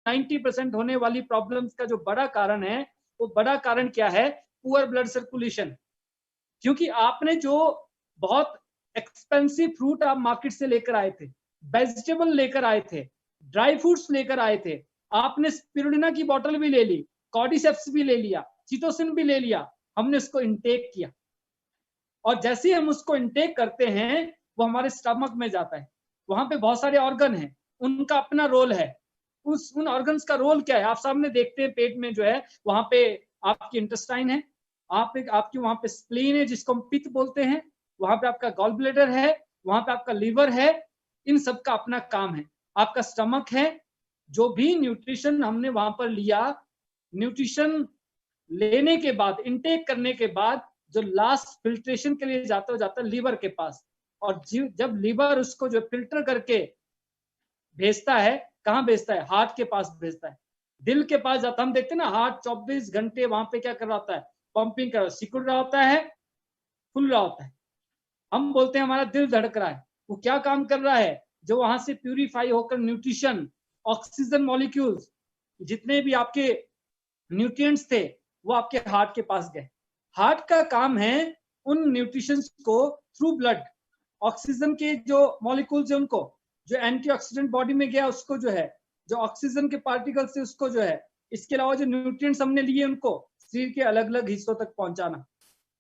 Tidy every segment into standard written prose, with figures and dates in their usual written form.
90% होने वाली प्रॉब्लम्स का जो बड़ा कारण है, वो बड़ा कारण क्या है? Poor blood circulation. क्योंकि आपने जो बहुत एक्सपेंसिव फ्रूट आप मार्केट से लेकर आए थे, वेजिटेबल लेकर आए थे, ड्राई फ्रूट्स लेकर आए थे, आपने स्पिरुलिना की बोतल भी ले ली, कॉर्डिसेप्स भी ले लिया, चिटोसिन भी ले लिया, हमने उसको इनटेक किया, और जैसे ही हम उसको इनटेक करते हैं वो हमारे स्टमक में जाता है। वहां पे बहुत सारे ऑर्गन हैं, उनका अपना रोल है। उन ऑर्गन्स का रोल क्या है? आप सामने देखते हैं पेट में जो है वहां पे आपकी इंटेस्टाइन है, आपकी वहां पे स्प्लीन है जिसको हम पित्त बोलते हैं, वहां पे आपका गॉल ब्लैडर है, वहां पे आपका लीवर है। इन सब का अपना काम है। आपका स्टमक है, जो भी न्यूट्रिशन हमने वहां पर लिया, न्यूट्रिशन लेने के बाद, इनटेक करने के बाद जो लास्ट फिल्ट्रेशन के लिए जाता है लीवर के पास, और जब लीवर उसको जो फिल्टर करके भेजता है, कहाँ भेजता है? हार्ट के पास भेजता है, दिल के पास जाता है। हम देखते हैं ना, हार्ट 24 घंटे वहां पे क्या कर रहा होता है? पंपिंग कर, सिकुड़ रहा होता है, फुल रहा होता है। हम बोलते हैं हमारा दिल धड़क रहा है। वो क्या काम कर रहा है? जो वहां से प्यूरिफाई होकर न्यूट्रिशन, ऑक्सीजन मॉलिक्यूल्स, जितने भी आपके न्यूट्रिएंट्स थे, वो आपके हार्ट के पास गए। हार्ट का काम है उन न्यूट्रिशंस को थ्रू ब्लड, ऑक्सीजन के जो मॉलिक्यूल्स है उनको, जो एंटीऑक्सीडेंट बॉडी में गया उसको जो है, जो ऑक्सीजन के पार्टिकल्स से उसको जो है, इसके अलावा जो न्यूट्रिएंट्स हमने लिए उनको शरीर के अलग अलग हिस्सों तक पहुंचाना।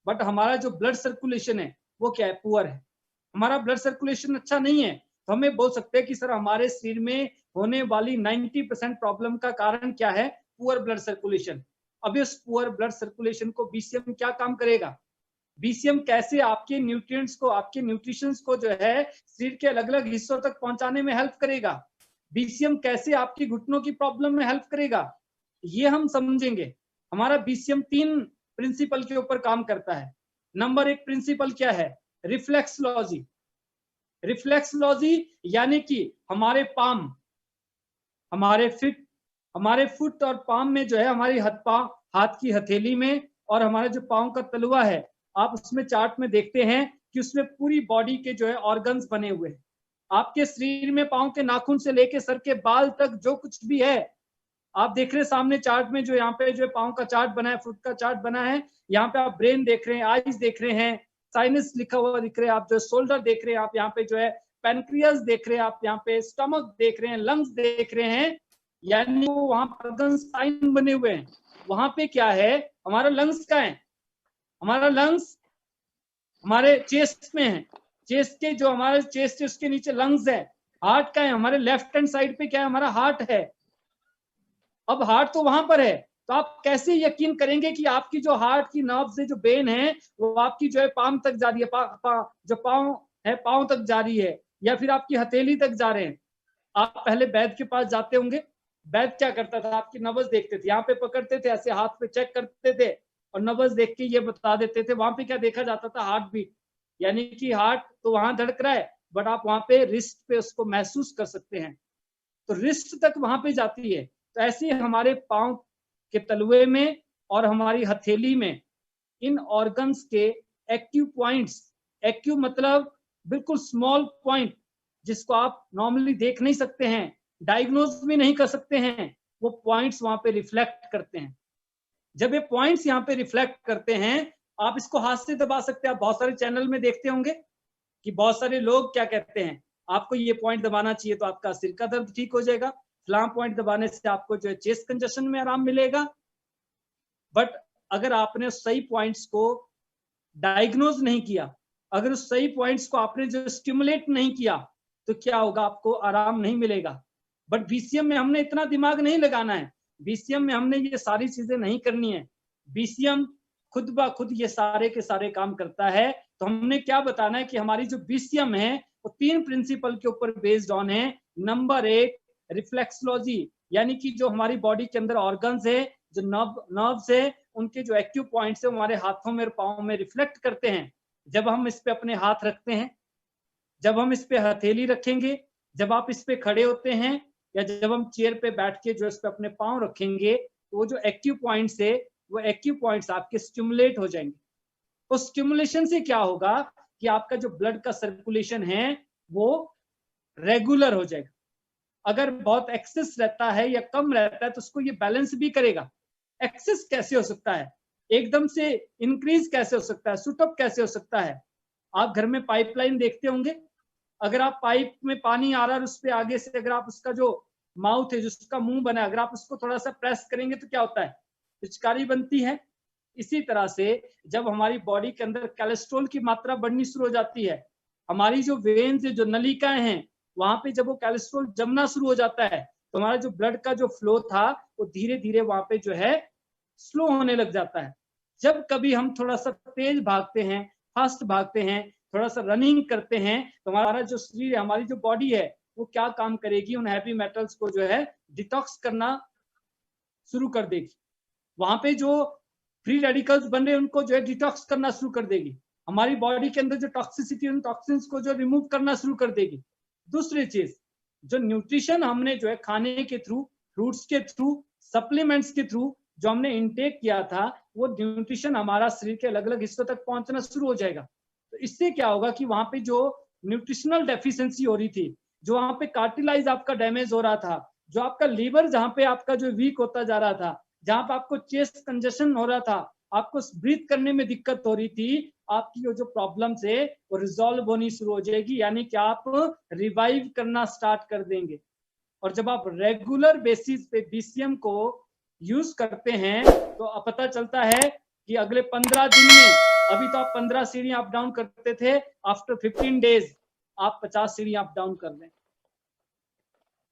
बट हमारा जो ब्लड सर्कुलेशन है वो क्या है? पुअर है। हमारा ब्लड सर्कुलेशन अच्छा नहीं है, तो हमें बोल सकते हैं कि सर हमारे शरीर में होने वाली 90% प्रॉब्लम का कारण क्या है? Poor blood circulation. अब इस पुअर ब्लड सर्कुलेशन को बीसीएम क्या काम करेगा? बीसीएम कैसे आपके न्यूट्रिएंट्स को, आपके न्यूट्रिशंस को जो है शरीर के अलग अलग हिस्सों तक पहुंचाने में हेल्प करेगा? बीसीएम कैसे आपकी घुटनों की प्रॉब्लम में हेल्प करेगा? ये हम समझेंगे। हमारा बीसीएम 3 प्रिंसिपल के ऊपर काम करता है। नंबर 1 प्रिंसिपल क्या है? रिफ्लेक्सोलॉजी। रिफ्लेक्सोलॉजी यानी कि हमारे पाम, हमारे फुट और पाम में जो है, हमारी हाथ की हथेली में, और हमारे जो पांव का तलुआ है, आप उसमें चार्ट में देखते हैं कि उसमें पूरी बॉडी के जो है ऑर्गन्स बने हुए हैं। आपके शरीर में पांव के नाखून से लेके सर के बाल तक जो कुछ भी है, आप देख रहे हैं सामने चार्ट में, जो यहाँ पे जो पांव का चार्ट बना है, फुट का चार्ट बना है, यहाँ पे आप ब्रेन देख रहे हैं, आईज देख रहे हैं, साइनस लिखा हुआ दिख रहे हैं, आप जो शोल्डर देख रहे हैं, आप यहाँ पे जो है पैनक्रियास देख रहे हैं, आप यहाँ पे स्टमक देख रहे हैं, लंग्स देख रहे हैं, यानी वहां पर साइन बने हुए हैं। वहां पे क्या है? हमारा लंग्स का है, हमारा लंग्स हमारे चेस्ट में है, चेस्ट के जो हमारे चेस्ट है उसके नीचे लंग्स है। हार्ट का है, हमारे लेफ्ट हैंड साइड पे क्या है? हमारा हार्ट है। अब हार्ट तो वहां पर है, तो आप कैसे यकीन करेंगे कि आपकी जो हार्ट की नर्व से जो वेन है वो आपकी जो है पाम तक जा रही है, जो पाँव है पाँव तक जा रही है, या फिर आपकी हथेली तक जा रहे हैं? आप पहले वैद्य के पास जाते होंगे। वैद्य क्या करता था? आपकी नब्ज देखते थे, यहाँ पे पकड़ते थे, ऐसे हाथ पे चेक करते थे, और नब्ज देख के ये बता देते थे। वहां पे क्या देखा जाता था? हार्ट बीट, यानी कि हार्ट तो वहां धड़क रहा है, बट आप वहां पे रिस्ट पे उसको महसूस कर सकते हैं, तो रिस्ट तक वहां पे जाती है। तो ऐसे हमारे पांव के तलुए में और हमारी हथेली में इन ऑर्गन्स के एक्टिव पॉइंट्स, एक्टिव मतलब बिल्कुल स्मॉल पॉइंट, जिसको आप नॉर्मली देख नहीं सकते हैं, डायग्नोज भी नहीं कर सकते हैं, वो पॉइंट्स वहां पे रिफ्लेक्ट करते हैं। जब ये पॉइंट्स यहाँ पे रिफ्लेक्ट करते हैं, आप इसको हाथ से दबा सकते हैं। आप बहुत सारे चैनल में देखते होंगे कि बहुत सारे लोग क्या कहते हैं, आपको ये पॉइंट दबाना चाहिए तो आपका सिर का दर्द ठीक हो जाएगा, फ्लाम पॉइंट दबाने से आपको जो है चेस्ट कंजेशन में आराम मिलेगा। बट अगर आपने सही पॉइंट्स को डायग्नोज नहीं किया, अगर उस सही पॉइंट्स को आपने जो स्टिमुलेट नहीं किया, तो क्या होगा? आपको आराम नहीं मिलेगा। बट बीसीएम में हमने इतना दिमाग नहीं लगाना है, बीसीएम में हमने ये सारी चीजें नहीं करनी है। बीसीएम खुद ब खुद ये सारे के सारे काम करता है। तो हमने क्या बताना है कि हमारी जो बीसीएम है वो 3 प्रिंसिपल के ऊपर बेस्ड ऑन है। नंबर 1 रिफ्लेक्सोलॉजी, यानी कि जो हमारी बॉडी के अंदर ऑर्गन्स है, जो नर्व्स है, उनके जो एक्टिव पॉइंट्स है हमारे हाथों में और पाँव में रिफ्लेक्ट करते हैं। जब हम इस पे अपने हाथ रखते हैं, जब हम इस पे हथेली रखेंगे, जब आप इस पे खड़े होते हैं, या जब हम चेयर पे बैठ के जो इस पे अपने पाँव रखेंगे, तो वो जो एक्टिव पॉइंट्स है, वो एक्टिव पॉइंट्स आपके स्टिमुलेट हो जाएंगे। उस स्टिमुलेशन से क्या होगा कि आपका जो ब्लड का सर्कुलेशन है वो रेगुलर हो जाएगा। अगर बहुत एक्सेस रहता है या कम रहता है तो उसको ये बैलेंस भी करेगा। एक्सेस कैसे हो सकता है, एकदम से इंक्रीज कैसे हो सकता है, सुटअप कैसे हो सकता है? आप घर में पाइपलाइन देखते होंगे, अगर आप पाइप में पानी आ रहा है उस पर आगे से अगर आप उसका जो माउथ है, जिसका मुंह बना है, अगर आप उसको थोड़ा सा प्रेस करेंगे तो क्या होता है, पिचकारी बनती है। इसी तरह से जब हमारी बॉडी के अंदर कोलेस्ट्रॉल की मात्रा बढ़नी शुरू हो जाती है, हमारी जो वेन्स है, जो नलिकाएं हैं, वहां पे जब वो कोलेस्ट्रॉल जमना शुरू हो जाता है तो हमारा जो ब्लड का जो फ्लो था वो धीरे धीरे वहां पे जो है स्लो होने लग जाता है। जब कभी हम थोड़ा सा तेज भागते हैं, फास्ट भागते हैं, थोड़ा सा रनिंग करते हैं, तो हमारा जो शरीर है, हमारी जो बॉडी है, वो क्या काम करेगी, उन हैवी मेटल्स को जो है डिटॉक्स करना शुरू कर देगी। वहां पे जो फ्री रेडिकल्स बन रहे हैं उनको जो है डिटॉक्स करना शुरू कर देगी। हमारी बॉडी के अंदर जो टॉक्सिसिटी, उन टॉक्सिन्स को जो रिमूव करना शुरू कर देगी। दूसरी चीज, जो न्यूट्रिशन हमने जो है खाने के थ्रू, फ्रूट्स के थ्रू, सप्लीमेंट्स के थ्रू जो हमने इनटेक किया था, वो न्यूट्रिशन हमारा शरीर के अलग अलग हिस्सों तक पहुंचना शुरू हो जाएगा। तो इससे क्या होगा कि वहां पे जो न्यूट्रिशनल डेफिशिएंसी हो रही थी, जो वहां पे कार्टिलाइज आपका डैमेज हो रहा था, जो आपका लीवर जहां पे आपका जो वीक होता जा रहा था, जहां पे आपको चेस्ट कंजेशन हो रहा था, आपको ब्रीथ करने में दिक्कत हो रही थी, आपकी जो प्रॉब्लम्स है वो रिजॉल्व होनी शुरू हो जाएगी, यानी कि आप रिवाइव करना स्टार्ट कर देंगे। और जब आप रेगुलर बेसिस पे बीसीएम को यूज करते हैं तो पता चलता है कि अगले 15 दिन में, अभी तो आप 15 सीढ़ियां अप डाउन करते थे, आफ्टर 15 डेज आप 50 सीढ़ियां अप डाउन कर लें,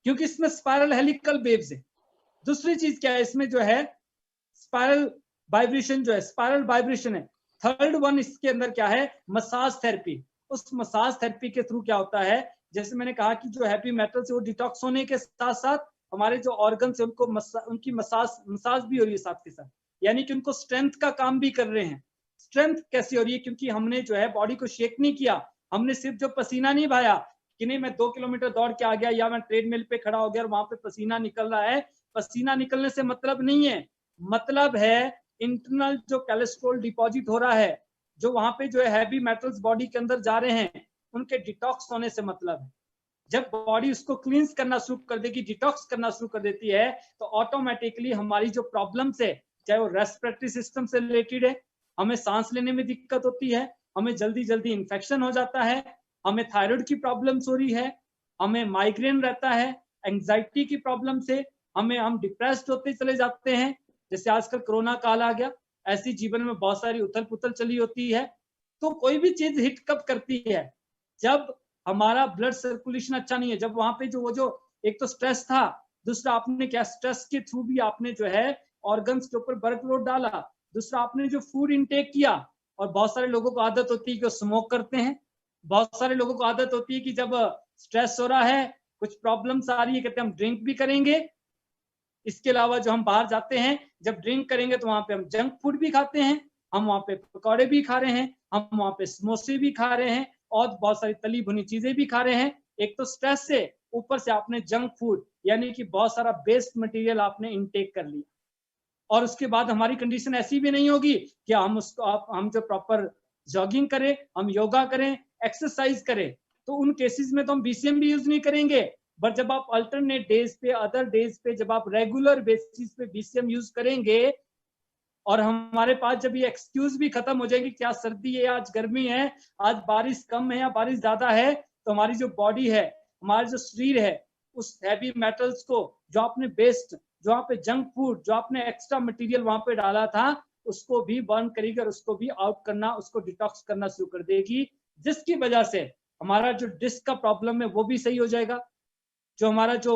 क्योंकि इसमें स्पाइरल हेलिकल वेव्स है। दूसरी चीज क्या है, इसमें जो है स्पाइरल वाइब्रेशन, जो है स्पाइरल वाइब्रेशन है। थर्ड वन इसके अंदर क्या है, मसाज थेरेपी। उस मसाज थेरेपी के थ्रू क्या होता है, जैसे मैंने कहा कि जो हैवी मेटल्स है वो डिटॉक्स होने के साथ साथ हमारे जो ऑर्गन्स है उनको उनकी मसाज भी हो रही है साथ के साथ, यानी कि उनको स्ट्रेंथ का काम भी कर रहे हैं। स्ट्रेंथ कैसी हो रही है, क्योंकि हमने जो है बॉडी को शेक नहीं किया, हमने सिर्फ जो पसीना नहीं बहाया कि नहीं मैं 2 किलोमीटर दौड़ के आ गया या मैं ट्रेडमिल पे खड़ा हो गया और वहां पे पसीना निकल रहा है। पसीना निकलने से मतलब नहीं है, मतलब है इंटरनल जो कोलेस्ट्रॉल डिपॉजिट हो रहा है, जो वहां पे जो है हैवी मेटल्स बॉडी के अंदर जा रहे हैं, उनके डिटॉक्स होने से मतलब है। जब बॉडी उसको क्लींस करना शुरू कर देगी, डिटॉक्स करना शुरू कर देती है, तो ऑटोमेटिकली हमारी जो प्रॉब्लम्स है, चाहे वो रेस्पिरेटरी सिस्टम से रिलेटेड है, हमें सांस लेने में दिक्कत होती है, हमें जल्दी जल्दी इन्फेक्शन हो जाता है, हमें थायराइड की प्रॉब्लम्स हो रही है, हमें माइग्रेन रहता है, एंग्जाइटी की प्रॉब्लम से हम डिप्रेस्ड होते चले जाते हैं। जैसे आजकल कोरोना काल आ गया, ऐसी जीवन में बहुत सारी उथल पुथल चली होती है। तो कोई भी चीज हिट कब करती है, जब हमारा ब्लड सर्कुलेशन अच्छा नहीं है, जब वहां पे वो जो एक तो स्ट्रेस था, दूसरा आपने क्या स्ट्रेस के थ्रू भी आपने जो है ऑर्गन्स के ऊपर वर्कलोड डाला, दूसरा आपने जो फूड इनटेक किया, और बहुत सारे लोगों को आदत होती है कि वो स्मोक करते हैं, बहुत सारे लोगों को आदत होती है कि जब स्ट्रेस हो रहा है, कुछ प्रॉब्लम्स आ रही है, कहते हैं हम ड्रिंक भी करेंगे। इसके अलावा जो हम बाहर जाते हैं, जब ड्रिंक करेंगे तो वहां पे हम जंक फूड भी खाते हैं, हम वहां पे पकौड़े भी खा रहे हैं, हम वहां पे समोसे भी खा रहे हैं, और बहुत सारी तली भुनी चीजें भी खा रहे हैं। एक तो स्ट्रेस से, ऊपर से आपने जंक फूड यानी कि बहुत सारा वेस्ट मटेरियल आपने इनटेक कर लिया, और उसके बाद हमारी कंडीशन ऐसी भी नहीं होगी कि हम जो प्रॉपर जॉगिंग करें, हम योगा करें, एक्सरसाइज करें, तो उन केसेस में तो हम बीसीएम भी यूज नहीं करेंगे। बट जब आप अल्टरनेट डेज पे, अदर डेज पे, जब आप रेगुलर बेसिस पे बीसीएम यूज करेंगे, और हमारे पास जब ये एक्सक्यूज भी खत्म हो जाएगी, क्या सर्दी है, आज गर्मी है, आज बारिश कम है या बारिश ज्यादा है, तो हमारी जो बॉडी है, हमारा जो शरीर है, उस हैवी मेटल्स को, जो आपने वेस्ट, जो वहां पे जंक फूड, जो आपने एक्स्ट्रा मटेरियल वहां पे डाला था, उसको भी बर्न करेगी और उसको भी आउट करना, उसको डिटॉक्स करना शुरू कर देगी, जिसकी वजह से हमारा जो डिस्क का प्रॉब्लम है वो भी सही हो जाएगा, जो हमारा जो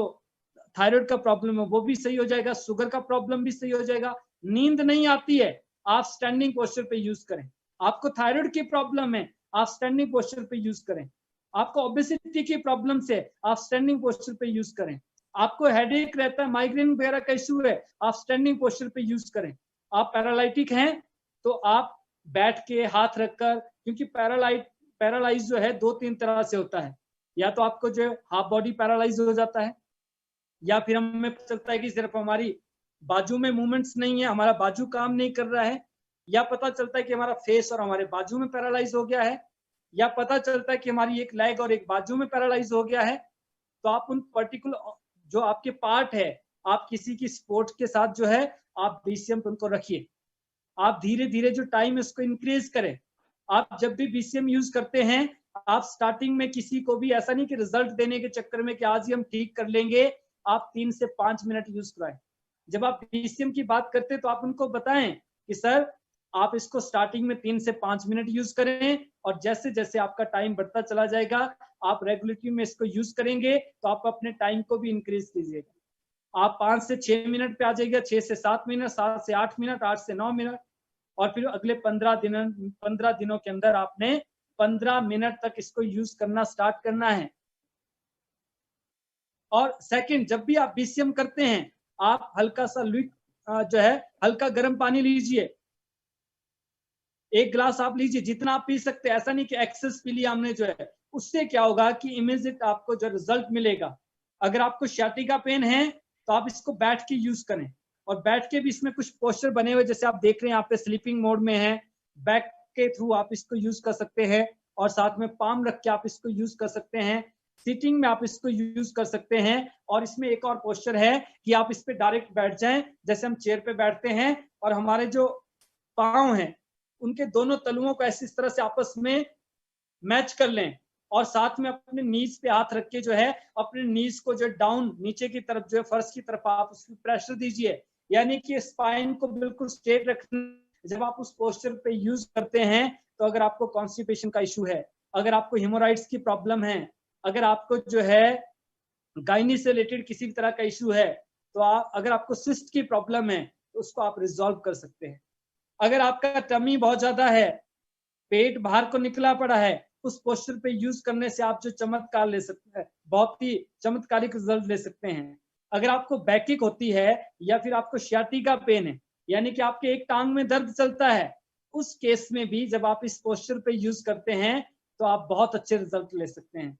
थायराइड का प्रॉब्लम है वो भी सही हो जाएगा, शुगर का प्रॉब्लम भी सही हो जाएगा। नींद नहीं आती है, आप स्टैंडिंग पोस्चर पे यूज करें। आपको थायराइड की प्रॉब्लम है, आप स्टैंडिंग पोस्चर पे यूज करें। आपको ओबेसिटी की प्रॉब्लम से, आप स्टैंडिंग पोस्चर पे यूज करें। आपको हेडेक रहता है, माइग्रेन वगैरह का इश्यू है, आप स्टैंडिंग पोस्चर पे यूज करें। आप पैरालाइटिक हैं तो आप बैठ के हाथ रखकर, क्योंकि पैरालाइज जो है 2-3 तरह से होता है, या तो आपको जो हाफ बॉडी पैरालाइज हो जाता है, या फिर हमें पता चलता है कि सिर्फ हमारी बाजू में मूवमेंट्स नहीं है, हमारा बाजू काम नहीं कर रहा है, या पता चलता है कि हमारा फेस और हमारे बाजू में पैरालाइज हो गया है, या पता चलता है कि हमारी एक लेग और एक बाजू में पैरालाइज हो गया है। तो आप उन पर्टिकुलर जो आपके पार्ट है, आप किसी की स्पोर्ट के साथ जो है आप बीसीएम पे उनको रखिए। आप धीरे धीरे जो टाइम है उसको इंक्रीज करें। आप जब भी बीसीएम यूज करते हैं, आप स्टार्टिंग में किसी को भी ऐसा नहीं कि रिजल्ट देने के चक्कर में कि आज ही हम ठीक कर लेंगे, आप 3 से 5 मिनट यूज कराएं। जब आप बीसीएम की बात करते हैं तो आप उनको बताएं कि सर आप इसको स्टार्टिंग में 3 से 5 मिनट यूज करें, और जैसे जैसे आपका टाइम बढ़ता चला जाएगा, आप रेगुलरिटी में इसको यूज करेंगे तो आप अपने टाइम को भी इंक्रीज कीजिएगा। आप 5 से 6 मिनट पे आ जाइएगा, 6 से 7 मिनट, 7 से 8 मिनट, 8 से 9 मिनट, और फिर अगले 15 दिनों के अंदर आपने 15 मिनट तक इसको यूज करना स्टार्ट करना है। और सेकंड, जब भी आप बीसीएम करते हैं, आप हल्का सा जो है हल्का गर्म पानी लीजिए। 1 गिलास आप लीजिए, जितना आप पी सकते हैं, ऐसा नहीं कि एक्सेस पी लिया हमने जो है। उससे क्या होगा कि इमीडिएट आपको जो रिजल्ट मिलेगा। अगर आपको sciatica पेन है तो आप इसको बैठ के यूज करें, और बैठ के भी इसमें कुछ पोस्चर बने हुए जैसे आप देख रहे हैं यहाँ पे स्लीपिंग मोड में है, बैक के थ्रू आप इसको यूज कर सकते हैं, और साथ में पाम रख के आप इसको यूज कर सकते हैं, सीटिंग में आप इसको यूज कर सकते हैं। और इसमें एक और पोस्चर है कि आप इस पे डायरेक्ट बैठ जाएं, जैसे हम चेयर पे बैठते हैं, और हमारे जो पांव हैं उनके दोनों तलुओं को ऐसी तरह से आपस में मैच कर लें, और साथ में अपने नीज पे हाथ रख के जो है अपने नीज को जो डाउन नीचे की तरफ जो है फर्श की तरफ आप उसमें प्रेशर दीजिए, यानी कि स्पाइन को बिल्कुल स्ट्रेट रखना। जब आप उस पोस्चर पे यूज करते हैं तो अगर आपको कॉन्स्टिपेशन का इशू है, अगर आपको हेमोराइड्स की प्रॉब्लम है, अगर आपको जो है गायनी से रिलेटेड किसी भी तरह का इशू है, तो अगर आपको सिस्ट की प्रॉब्लम है तो उसको आप रिजॉल्व कर सकते हैं। अगर आपका टमी बहुत ज्यादा है, पेट बाहर को निकला पड़ा है, उस पोस्चर पे यूज करने से आप जो चमत्कार ले सकते हैं, बहुत ही चमत्कारिक रिजल्ट ले सकते हैं। अगर आपको बैकिक होती है या फिर आपको sciatica पेन है, यानी कि आपके एक टांग में दर्द चलता है, उस केस में भी जब आप इस पोस्चर पे यूज करते हैं तो आप बहुत अच्छे रिजल्ट ले सकते हैं।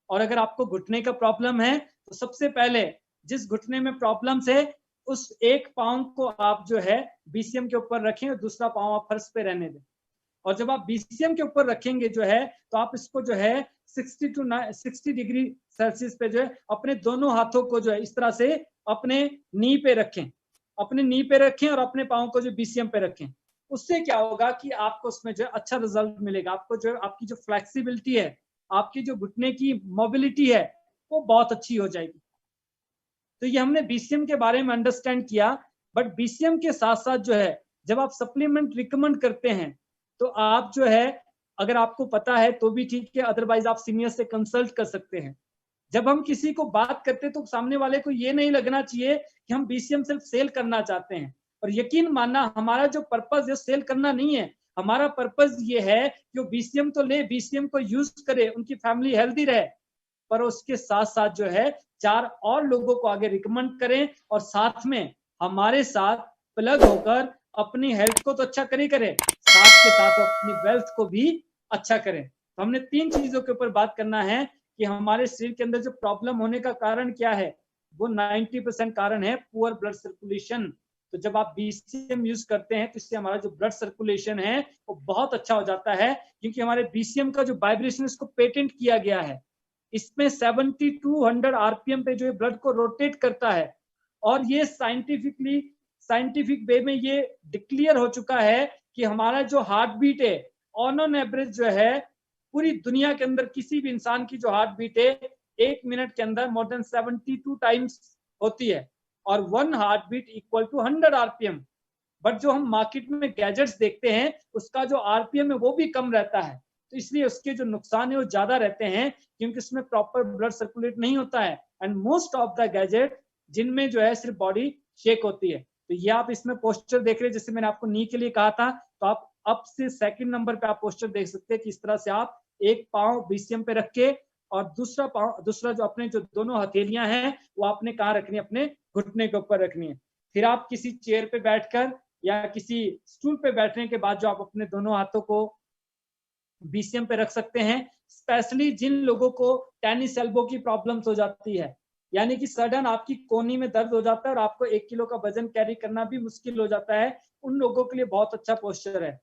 और अगर आपको घुटने का प्रॉब्लम है तो सबसे पहले जिस घुटने में प्रॉब्लम है उस एक पाँव को आप जो है बीसीएम के ऊपर रखें और दूसरा पाँव आप फर्श पे रहने दें। और जब आप बीसीएम के ऊपर रखेंगे जो है तो आप इसको जो है 60 डिग्री सेल्सियस पे जो है अपने दोनों हाथों को जो है इस तरह से अपने नी पे रखें, अपने नी पे रखें और अपने पाँव को जो बीसीएम पे रखें। उससे क्या होगा कि आपको उसमें जो है अच्छा रिजल्ट मिलेगा। आपको जो आपकी जो फ्लेक्सिबिलिटी है, आपकी जो घुटने की मोबिलिटी है, वो बहुत अच्छी हो जाएगी। तो ये हमने बीसीएम के बारे में अंडरस्टैंड किया। बट बीसीएम के साथ साथ जो है जब आप सप्लीमेंट रिकमेंड करते हैं तो आप जो है अगर आपको पता है तो भी ठीक है, अदरवाइज आप सीनियर से कंसल्ट कर सकते हैं। जब हम किसी को बात करते हैं तो सामने वाले को ये नहीं लगना चाहिए कि हम बीसीएम सिर्फ सेल करना चाहते हैं। और यकीन मानना, हमारा जो पर्पस है सेल करना नहीं है। हमारा पर्पस ये है कि वो बीसीएम तो ले, बीसीएम को यूज करे, उनकी फैमिली हेल्दी रहे, पर उसके साथ साथ जो है 4 और लोगों को आगे रिकमेंड करें, और साथ में हमारे साथ प्लग होकर अपनी हेल्थ को तो अच्छा करें, साथ के साथ अपनी वेल्थ को भी अच्छा करें। तो हमने 3 चीजों के ऊपर बात करना है कि हमारे शरीर के अंदर जो प्रॉब्लम होने का कारण क्या है। वो 90% कारण है पुअर ब्लड सर्कुलेशन। तो जब आप बीसीएम यूज करते हैं तो इससे हमारा जो ब्लड सर्कुलेशन है वो बहुत अच्छा हो जाता है, क्योंकि हमारे बीसीएम का जो वाइब्रेशन इसको पेटेंट किया गया है। इसमें 7200 आरपीएम पे जो है ब्लड को रोटेट करता है, और ये साइंटिफिक वे में ये डिक्लेयर हो चुका है कि हमारा जो हार्ट बीट है ऑन एवरेज जो है पूरी दुनिया के अंदर किसी भी इंसान की जो हार्ट बीट है 1 मिनट के अंदर मोर देन 72 टाइम्स होती है, और 1 heart beat equal to 100 RPM. But जो हम मार्केट में गैजेट्स देखते हैं उसका जो आरपीएम है वो भी कम रहता है, तो इसलिए उसके जो नुकसान है वो ज्यादा रहते हैं, क्योंकि उसमें प्रॉपर ब्लड सर्कुलेट नहीं होता है। And most of the gadget जिनमें जो है सिर्फ बॉडी शेक होती है। तो ये आप इसमें पोस्टर देख रहे हैं, जैसे मैंने आपको नी के लिए कहा था, तो आप अप से सेकंड नंबर पे आप पोस्टर देख सकते हैं कि इस तरह से आप एक पाँव बीसीएम पे रख के और दूसरा जो अपने जो दोनों हथेलियां हैं वो आपने कहाँ रखनी है, अपने घुटने के ऊपर रखनी है। फिर आप किसी चेयर पे बैठकर या किसी स्टूल पे बैठने के बाद जो आप अपने दोनों हाथों को बीसीएम पे रख सकते हैं। स्पेशली जिन लोगों को टेनिस एल्बो की प्रॉब्लम्स हो जाती है, यानी कि सडन आपकी कोहनी में दर्द हो जाता है और आपको 1 किलो का वजन कैरी करना भी मुश्किल हो जाता है, उन लोगों के लिए बहुत अच्छा पोस्चर है।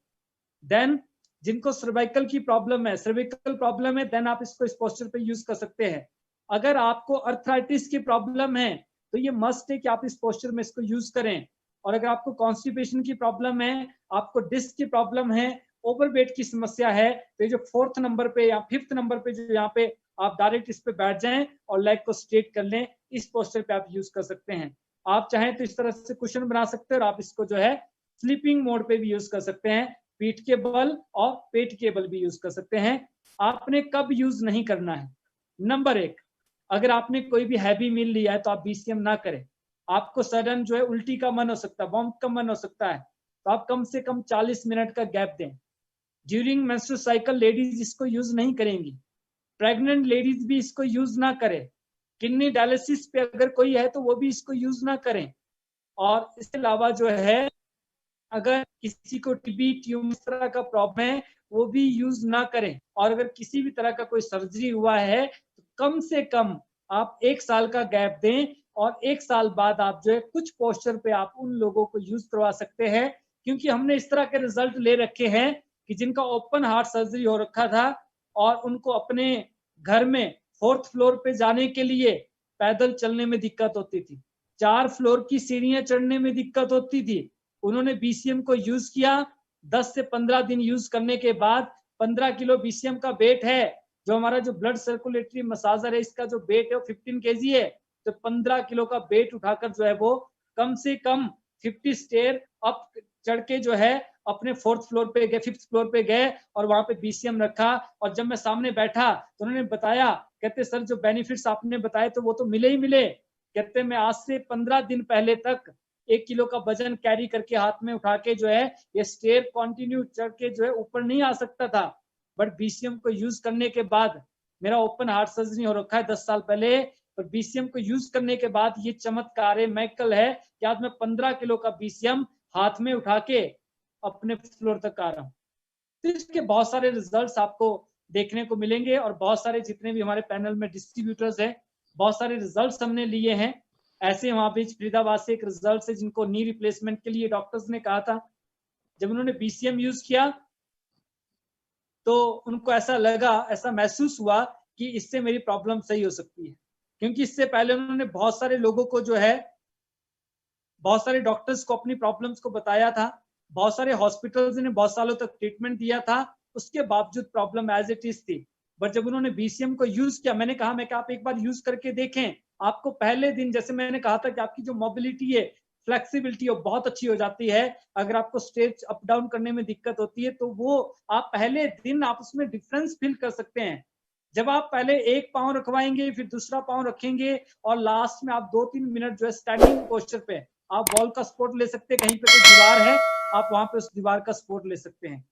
देन जिनको सर्वाइकल की प्रॉब्लम है, सर्विकल प्रॉब्लम है, देन आप इसको इस पोस्चर पे यूज कर सकते हैं। अगर आपको अर्थराइटिस की प्रॉब्लम है तो ये मस्ट है कि आप इस पोस्चर में इसको यूज करें। और अगर आपको कॉन्स्टिपेशन की प्रॉब्लम है, आपको डिस्क की प्रॉब्लम है, ओवरवेट की समस्या है, तो ये जो 4th नंबर पे या 5th नंबर पे जो यहाँ पे आप डायरेक्ट इस पे बैठ जाएं और लेग को स्ट्रेट कर लें, इस पोस्चर पे आप यूज कर सकते हैं। आप चाहें तो इस तरह से कुशन बना सकते हैं और आप इसको जो है स्लीपिंग मोड पे भी यूज कर सकते हैं, पीठ के बल और पेट के बल भी यूज कर सकते हैं। आपने कब यूज नहीं करना है? नंबर 1, अगर आपने कोई भी हैवी मील लिया है तो आप बीसीएम ना करें। आपको सडन जो है उल्टी का मन हो सकता है, वॉमिट का मन हो सकता है, तो आप कम से कम 40 मिनट का गैप दें। ड्यूरिंग मेंस्ट्रुअल साइकिल लेडीज इसको यूज नहीं करेंगी, प्रेग्नेंट लेडीज भी इसको यूज ना करें, किडनी डायलिसिस पे अगर कोई है तो वो भी इसको यूज ना करें। और इसके अलावा जो है अगर किसी को टीबी ट्यूमर इस तरह का प्रॉब्लम है वो भी यूज ना करें। और अगर किसी भी तरह का कोई सर्जरी हुआ है तो कम से कम आप 1 साल का गैप दें और 1 साल बाद आप जो है कुछ पोस्चर पे आप उन लोगों को यूज करवा सकते हैं। क्योंकि हमने इस तरह के रिजल्ट ले रखे हैं कि जिनका ओपन हार्ट सर्जरी हो रखा था और उनको अपने घर में 4th फ्लोर पे जाने के लिए पैदल चलने में दिक्कत होती थी, 4 फ्लोर की सीढ़ियां चढ़ने में दिक्कत होती थी। उन्होंने बीसीएम को यूज किया, 10 से 15 दिन यूज करने के बाद 15 किलो बीसीएम का वेट है। जो हमारा जो ब्लड सर्कुलेटरी मसाजर है इसका जो वेट है 15 केजी है, तो 15 किलो का वेट उठाकर जो है वो कम से कम 50 स्टेयर अप चढ़ के जो है अपने 4th फ्लोर पे गए, 5th फ्लोर पे गए और वहां पे बीसीएम रखा। और जब मैं सामने बैठा तो उन्होंने बताया, कहते सर जो बेनिफिट्स आपने बताए तो वो तो मिले ही मिले। कहते मैं आज से 15 दिन पहले तक 1 किलो का वजन कैरी करके हाथ में उठा के जो है ये स्टेयर कंटिन्यू चढ़ के जो है ऊपर नहीं आ सकता था, बट बीसीएम को यूज करने के बाद मेरा ओपन हार्ट सर्जरी हो रखा है 10 साल पहले, पर बीसीएम को यूज करने के बाद ये चमत्कार है, मैकल है कि आज मैं 15 किलो का बीसीएम हाथ में उठा के अपने फ्लोर तक आ रहा हूँ। तो इसके बहुत सारे रिजल्ट्स आपको देखने को मिलेंगे और बहुत सारे जितने भी हमारे पैनल में डिस्ट्रीब्यूटर्स हैं बहुत सारे रिजल्ट्स हमने लिए हैं। ऐसे वहां पे फरीदाबाद से एक रिजल्ट है जिनको नी रिप्लेसमेंट के लिए डॉक्टर्स ने कहा था, जब उन्होंने बीसीएम यूज किया तो उनको ऐसा लगा, ऐसा महसूस हुआ कि इससे मेरी प्रॉब्लम सही हो सकती है। क्योंकि इससे पहले उन्होंने बहुत सारे लोगों को जो है, बहुत सारे डॉक्टर्स को अपनी प्रॉब्लम्स को बताया था, बहुत सारे हॉस्पिटल्स ने बहुत सालों तक ट्रीटमेंट दिया था, उसके बावजूद प्रॉब्लम एज इट इज थी। बट जब उन्होंने बीसीएम को यूज किया, मैंने कहा मैं क्या आप एक बार यूज करके देखें, आपको पहले दिन जैसे मैंने कहा था कि आपकी जो मोबिलिटी है, फ्लेक्सिबिलिटी बहुत अच्छी हो जाती है। अगर आपको स्टेज अप डाउन करने में दिक्कत होती है तो वो आप पहले दिन आप उसमें डिफरेंस फील कर सकते हैं। जब आप पहले एक पाँव रखवाएंगे फिर दूसरा पाँव रखेंगे और लास्ट में आप 2-3 मिनट जो है स्टैंडिंग पोस्चर पे आप वॉल का सपोर्ट ले सकते हैं, कहीं पे कोई दीवार है आप वहां पे उस दीवार का सपोर्ट ले सकते हैं।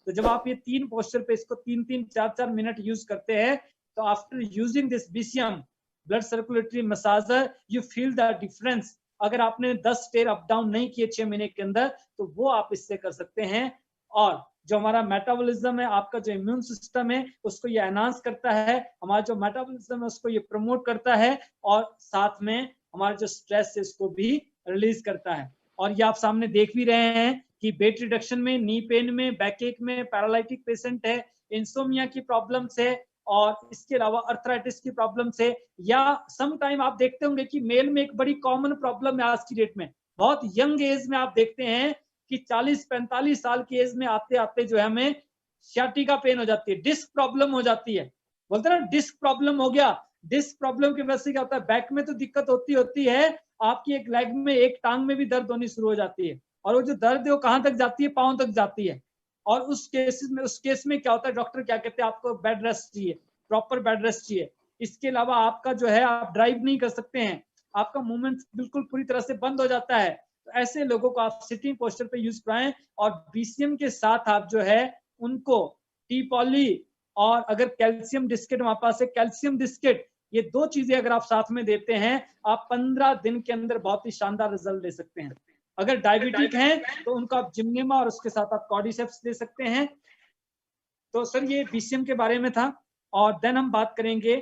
तो जब आप ये 3 पोस्चर पे इसको 3-3 4-4 मिनट यूज करते हैं तो after using this BCM blood circulatory massager you feel the difference. अगर आपने 10 स्टेयर अप डाउन नहीं किए 6 महीने के अंदर तो वो आप इससे कर सकते हैं। और जो हमारा मेटाबॉलिज्म है, आपका जो इम्यून सिस्टम है उसको ये एनहांस करता है, हमारा जो मेटाबॉलिज्म है उसको ये प्रमोट करता है और साथ में हमारा जो स्ट्रेस है उसको भी रिलीज करता है। और ये आप सामने देख भी रहे हैं कि वेट रिडक्शन में, नी पेन में, बैक एक में, पैरालिटिक पेशेंट है, इंसोमिया की प्रॉब्लम से और इसके अलावा अर्थराइटिस की प्रॉब्लम से, या सम टाइम आप देखते होंगे कि मेल में एक बड़ी कॉमन प्रॉब्लम है आज की डेट में, बहुत यंग एज में आप देखते हैं कि 40-45 साल की एज में आते आते जो है हमें सियाटिका पेन हो जाती है, डिस्क प्रॉब्लम हो जाती है। बोलते हैं ना डिस्क प्रॉब्लम हो गया। डिस्क प्रॉब्लम की वजह से क्या होता है, बैक में तो दिक्कत होती है, आपकी एक लेग में, एक टांग में भी दर्द होनी शुरू हो जाती है। और वो जो दर्द है वो कहां तक जाती है, पांव तक जाती है। और उस केस में क्या होता है, डॉक्टर क्या कहते हैं, आपको बेड रेस्ट चाहिए, प्रॉपर बेड रेस्ट चाहिए। इसके अलावा आपका जो है आप ड्राइव नहीं कर सकते हैं, आपका मूवमेंट बिल्कुल पूरी तरह से बंद हो जाता है। तो ऐसे लोगों को आप सिटिंग पोस्चर पे यूज कराएं और बीसीएम के साथ आप जो है उनको टी पॉली और अगर कैल्शियम डिस्केट हमारे पास है, कैल्शियम डिस्केट, ये 2 चीजें अगर आप साथ में देते हैं आप 15 दिन के अंदर बहुत ही शानदार रिजल्ट ले सकते हैं। अगर डायबिटिक हैं तो उनको आप जिम्नेमा और उसके साथ आप कॉर्डिसेप्स दे सकते हैं। तो सर ये बीसीएम के बारे में था। और देन हम बात करेंगे